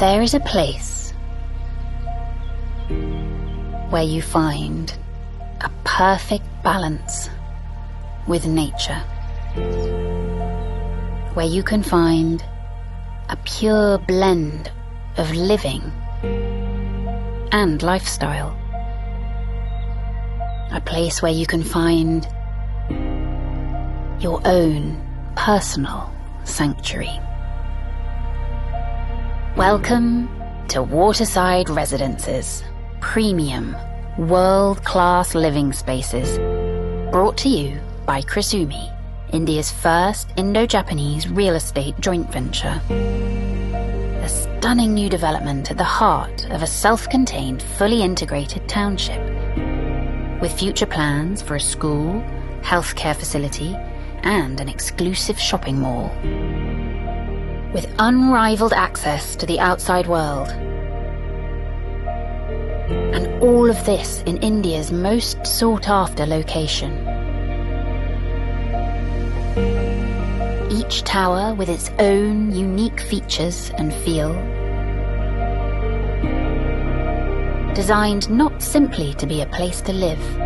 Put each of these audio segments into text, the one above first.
There is a place where you find a perfect balance with nature, where you can find a pure blend of living and lifestyle, a place where you can find your own personal sanctuary. Welcome to Waterside Residences, premium, world-class living spaces, brought to you by Krisumi, India's first Indo-Japanese real estate joint venture. A stunning new development at the heart of a self-contained, fully integrated township, with future plans for a school, healthcare facility, and an exclusive shopping mall. With unrivaled access to the outside world. And all of this in India's most sought-after location. Each tower with its own unique features and feel. Designed not simply to be a place to live,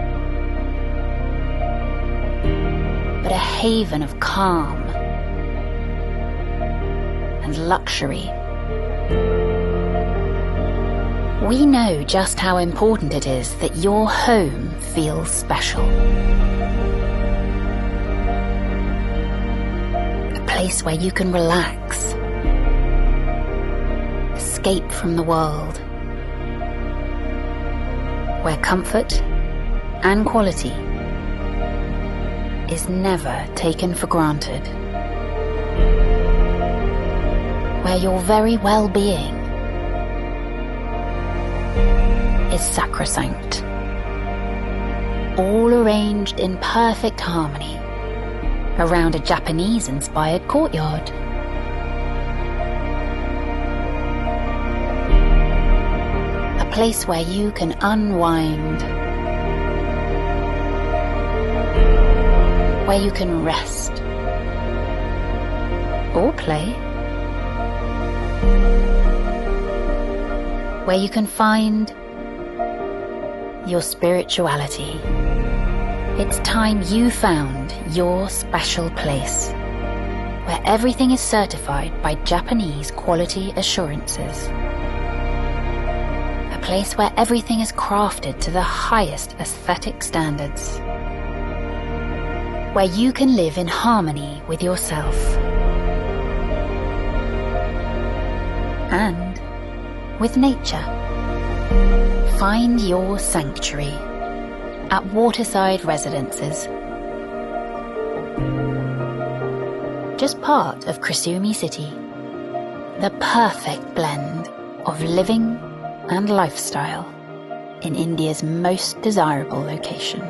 but a haven of calm and luxury. We know just how important it is that your home feels special. A place where you can relax, escape from the world, where comfort and quality is never taken for granted, where your very well-being is sacrosanct, all arranged in perfect harmony around a Japanese-inspired courtyard. A place where you can unwind, where you can rest or play, where you can find your spirituality. It's time you found your special place, where everything is certified by Japanese quality assurances. A place where everything is crafted to the highest aesthetic standards, where you can live in harmony with yourself and with nature. Find your sanctuary at Waterside Residences, just part of Krisumi City, the perfect blend of living and lifestyle in India's most desirable location.